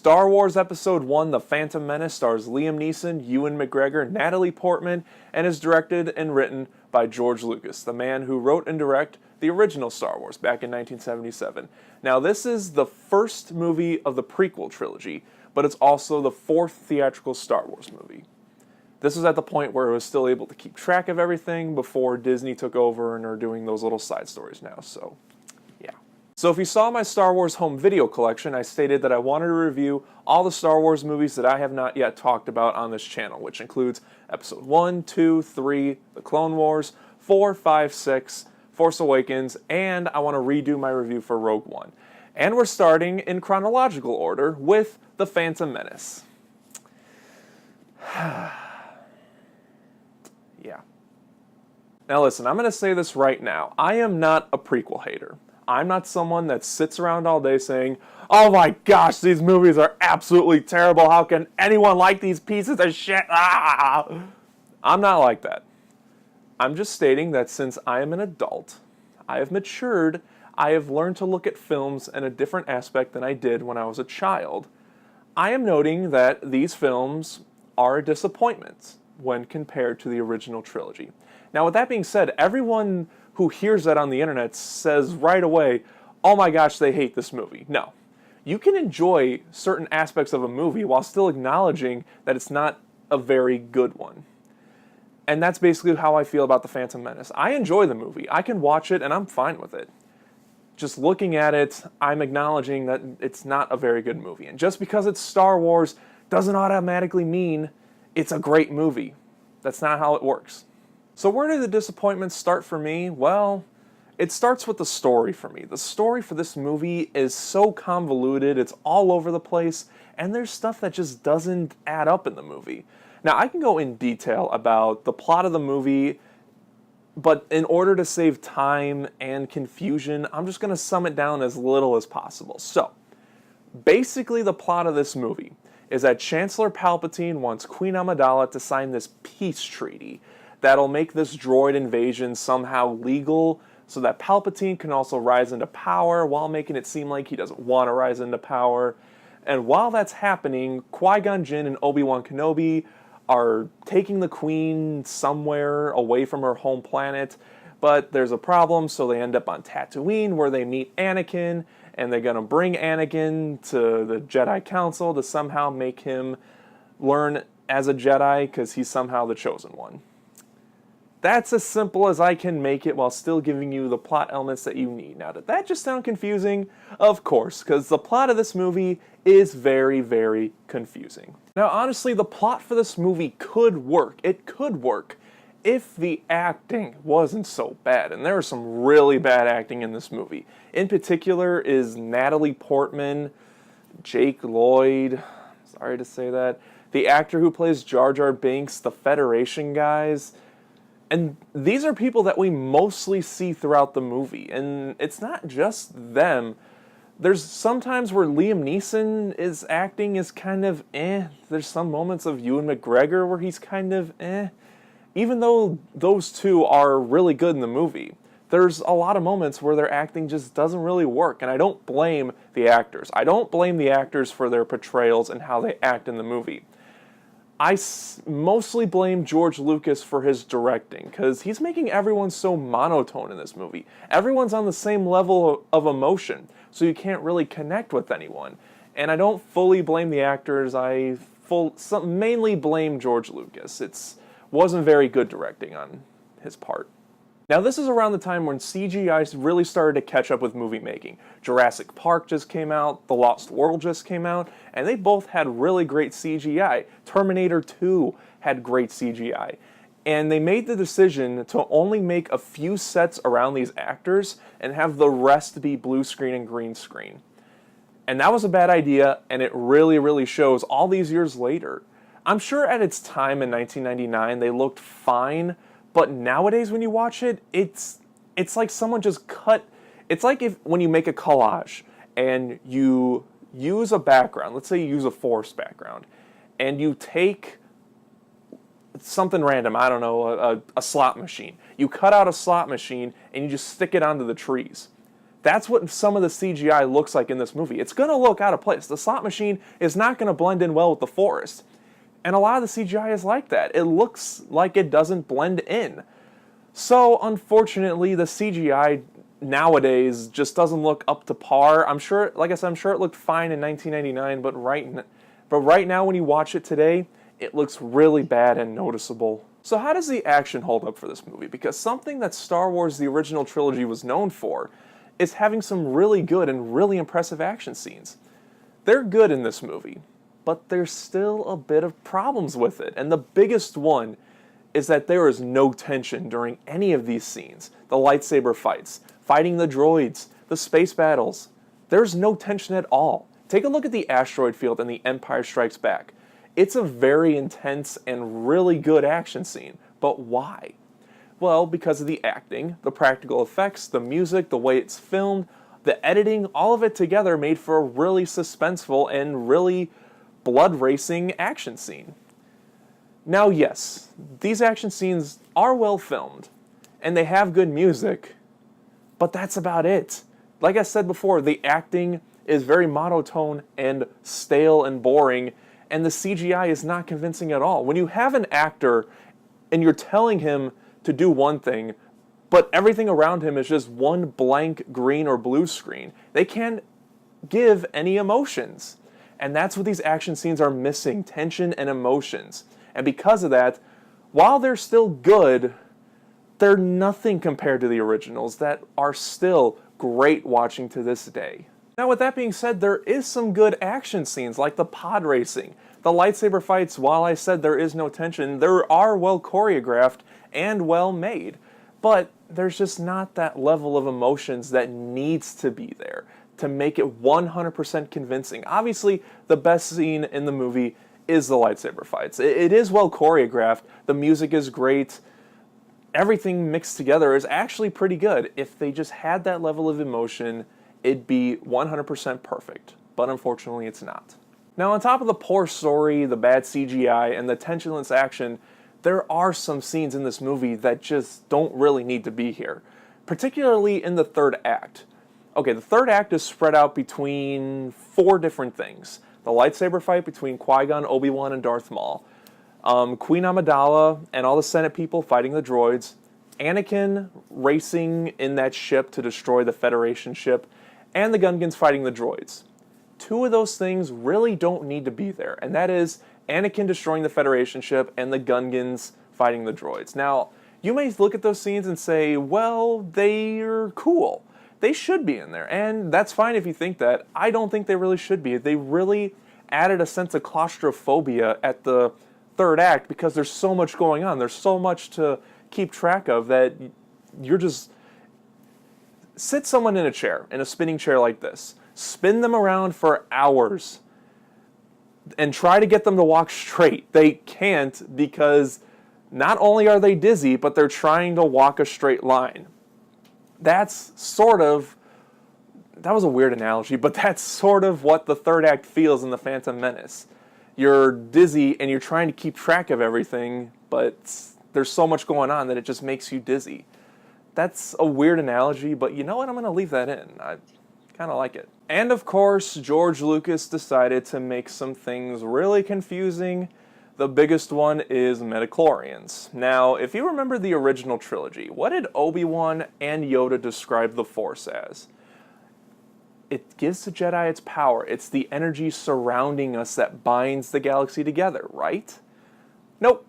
Star Wars Episode 1, The Phantom Menace, stars Liam Neeson, Ewan McGregor, Natalie Portman, and is directed and written by George Lucas, the man who wrote and directed the original Star Wars back in 1977. Now, this is the first movie of the prequel trilogy, but it's also the fourth theatrical Star Wars movie. This was at the point where it was still able to keep track of everything before Disney took over and are doing those little side stories now, so yeah. So if you saw my Star Wars home video collection, I stated that I wanted to review all the Star Wars movies that I have not yet talked about on this channel, which includes Episode 1, 2, 3, The Clone Wars, 4, 5, 6, Force Awakens, and I want to redo my review for Rogue One. And we're starting in chronological order with The Phantom Menace. Yeah. Now listen, I'm going to say this right now. I am not a prequel hater. I'm not someone that sits around all day saying, oh my gosh, these movies are absolutely terrible. How can anyone like these pieces of shit? Ah! I'm not like that. I'm just stating that since I am an adult, I have matured, I have learned to look at films in a different aspect than I did when I was a child. I am noting that these films are a disappointment when compared to the original trilogy. Now, with that being said, everyone who hears that on the internet says right away, oh my gosh, they hate this movie. No. You can enjoy certain aspects of a movie while still acknowledging that it's not a very good one. And that's basically how I feel about The Phantom Menace. I enjoy the movie. I can watch it and I'm fine with it. Just looking at it, I'm acknowledging that it's not a very good movie. And just because it's Star Wars doesn't automatically mean it's a great movie. That's not how it works. So where do the disappointments start for me? Well, it starts with the story for me. The story for this movie is so convoluted, it's all over the place, and there's stuff that just doesn't add up in the movie. Now, I can go in detail about the plot of the movie, but in order to save time and confusion, I'm just going to sum it down as little as possible. So, basically the plot of this movie is that Chancellor Palpatine wants Queen Amidala to sign this peace treaty that'll make this droid invasion somehow legal so that Palpatine can also rise into power while making it seem like he doesn't want to rise into power. And while that's happening, Qui-Gon Jinn and Obi-Wan Kenobi are taking the Queen somewhere away from her home planet, but there's a problem, so they end up on Tatooine where they meet Anakin, and they're going to bring Anakin to the Jedi Council to somehow make him learn as a Jedi because he's somehow the chosen one. That's as simple as I can make it while still giving you the plot elements that you need. Now, did that just sound confusing? Of course, because the plot of this movie is very, very confusing. Now, honestly, the plot for this movie could work. It could work if the acting wasn't so bad. And there was some really bad acting in this movie. In particular is Natalie Portman, Jake Lloyd, sorry to say that, the actor who plays Jar Jar Binks, the Federation guys. And these are people that we mostly see throughout the movie. And it's not just them. There's sometimes where Liam Neeson is acting is kind of eh. There's some moments of Ewan McGregor where he's kind of eh. Even though those two are really good in the movie, there's a lot of moments where their acting just doesn't really work. And I don't blame the actors. I don't blame the actors for their portrayals and how they act in the movie. I mostly blame George Lucas for his directing, because he's making everyone so monotone in this movie. Everyone's on the same level of emotion, so you can't really connect with anyone. And I don't fully blame the actors, I mainly blame George Lucas. It wasn't very good directing on his part. Now, this is around the time when CGI really started to catch up with movie making. Jurassic Park just came out, The Lost World just came out, and they both had really great CGI. Terminator 2 had great CGI. And they made the decision to only make a few sets around these actors and have the rest be blue screen and green screen. And that was a bad idea, and it really, really shows all these years later. I'm sure at its time in 1999 they looked fine, but nowadays when you watch it, it's like someone just cut. It's like when you make a collage and you use a background, let's say you use a forest background, and you take something random, I don't know, a slot machine. You cut out a slot machine and you just stick it onto the trees. That's what some of the CGI looks like in this movie. It's going to look out of place. The slot machine is not going to blend in well with the forest. And a lot of the CGI is like that. It looks like it doesn't blend in. So, unfortunately, the CGI nowadays just doesn't look up to par. I'm sure, like I said, I'm sure it looked fine in 1999, but right now when you watch it today, it looks really bad and noticeable. So how does the action hold up for this movie? Because something that Star Wars the original trilogy was known for is having some really good and really impressive action scenes. They're good in this movie, but there's still a bit of problems with it. And the biggest one is that there is no tension during any of these scenes. The lightsaber fights, fighting the droids, the space battles. There's no tension at all. Take a look at the asteroid field in The Empire Strikes Back. It's a very intense and really good action scene. But why? Well, because of the acting, the practical effects, the music, the way it's filmed, the editing, all of it together made for a really suspenseful and really blood-racing action scene. Now, yes, these action scenes are well filmed, and they have good music, but that's about it. Like I said before, the acting is very monotone and stale and boring, and the CGI is not convincing at all. When you have an actor and you're telling him to do one thing, but everything around him is just one blank green or blue screen, they can't give any emotions. And that's what these action scenes are missing, tension and emotions. And because of that, while they're still good, they're nothing compared to the originals that are still great watching to this day. Now with that being said, there is some good action scenes like the pod racing. The lightsaber fights, while I said there is no tension, they are well choreographed and well made. But there's just not that level of emotions that needs to be there to make it 100% convincing. Obviously, the best scene in the movie is the lightsaber fights. It is well choreographed, the music is great, everything mixed together is actually pretty good. If they just had that level of emotion, it'd be 100% perfect. But unfortunately, it's not. Now, on top of the poor story, the bad CGI, and the tensionless action, there are some scenes in this movie that just don't really need to be here, particularly in the third act. Okay, the third act is spread out between 4 different things. The lightsaber fight between Qui-Gon, Obi-Wan, and Darth Maul. Queen Amidala and all the Senate people fighting the droids. Anakin racing in that ship to destroy the Federation ship. And the Gungans fighting the droids. 2 of those things really don't need to be there, and that is Anakin destroying the Federation ship and the Gungans fighting the droids. Now, you may look at those scenes and say, well, they're cool. They should be in there, and that's fine if you think that. I don't think they really should be. They really added a sense of claustrophobia at the third act because there's so much going on. There's so much to keep track of that you're just... Sit someone in a chair, in a spinning chair like this. Spin them around for hours and try to get them to walk straight. They can't because not only are they dizzy, but they're trying to walk a straight line. That's sort of... That was a weird analogy, but that's sort of what the third act feels in The Phantom Menace. You're dizzy and you're trying to keep track of everything, but there's so much going on that it just makes you dizzy. That's a weird analogy, but you know what? I'm going to leave that in. I kind of like it. And of course, George Lucas decided to make some things really confusing. The biggest one is midichlorians. Now, if you remember the original trilogy, what did Obi-Wan and Yoda describe the Force as? It gives the Jedi its power. It's the energy surrounding us that binds the galaxy together, right? Nope.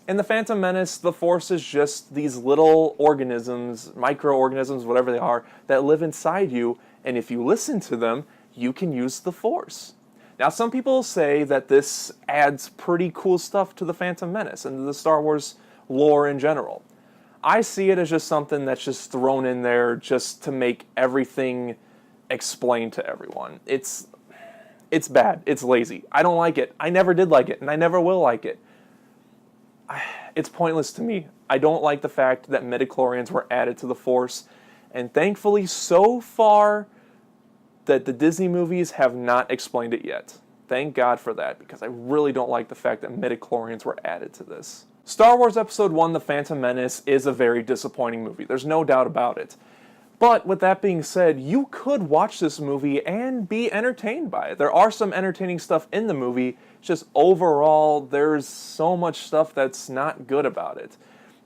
In The Phantom Menace, the Force is just these little organisms, microorganisms, whatever they are, that live inside you, and if you listen to them, you can use the Force. Now, some people say that this adds pretty cool stuff to The Phantom Menace and to the Star Wars lore in general. I see it as just something that's just thrown in there just to make everything explained to everyone. It's bad. It's lazy. I don't like it. I never did like it, and I never will like it. It's pointless to me. I don't like the fact that midichlorians were added to the Force, and thankfully, so far, that the Disney movies have not explained it yet. Thank God for that, because I really don't like the fact that midichlorians were added to this. Star Wars Episode 1, The Phantom Menace, is a very disappointing movie. There's no doubt about it. But with that being said, you could watch this movie and be entertained by it. There are some entertaining stuff in the movie, it's just overall there's so much stuff that's not good about it.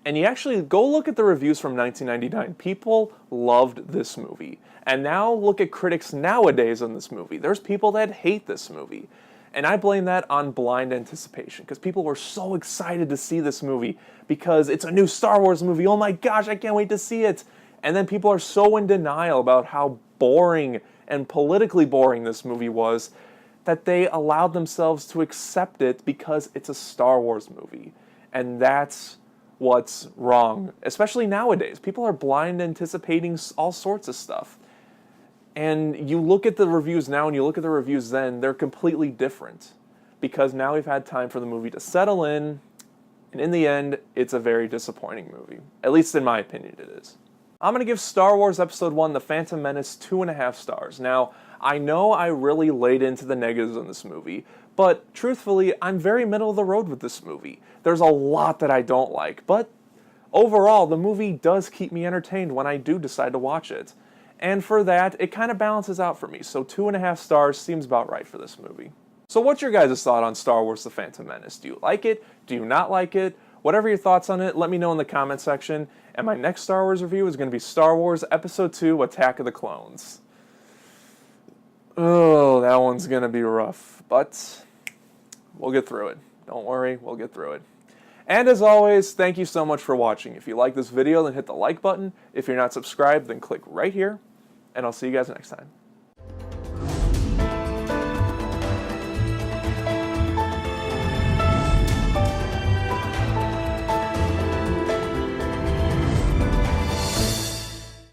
And you actually go look at the reviews from 1999. People loved this movie. And now look at critics nowadays on this movie. There's people that hate this movie. And I blame that on blind anticipation, because people were so excited to see this movie because it's a new Star Wars movie. Oh my gosh, I can't wait to see it. And then people are so in denial about how boring and politically boring this movie was that they allowed themselves to accept it because it's a Star Wars movie. And that's what's wrong, especially nowadays. People are blind anticipating all sorts of stuff. And you look at the reviews now and you look at the reviews then, they're completely different. Because now we've had time for the movie to settle in, and in the end, it's a very disappointing movie. At least in my opinion, it is. I'm going to give Star Wars Episode 1, The Phantom Menace, 2.5 stars. Now, I know I really laid into the negatives in this movie, but truthfully, I'm very middle of the road with this movie. There's a lot that I don't like, but overall, the movie does keep me entertained when I do decide to watch it. And for that, it kind of balances out for me, so 2.5 stars seems about right for this movie. So what's your guys' thought on Star Wars The Phantom Menace? Do you like it? Do you not like it? Whatever your thoughts on it, let me know in the comment section. And my next Star Wars review is going to be Star Wars Episode 2, Attack of the Clones. Oh, that one's going to be rough, but we'll get through it. Don't worry, we'll get through it. And as always, thank you so much for watching. If you like this video, then hit the like button. If you're not subscribed, then click right here. And I'll see you guys next time.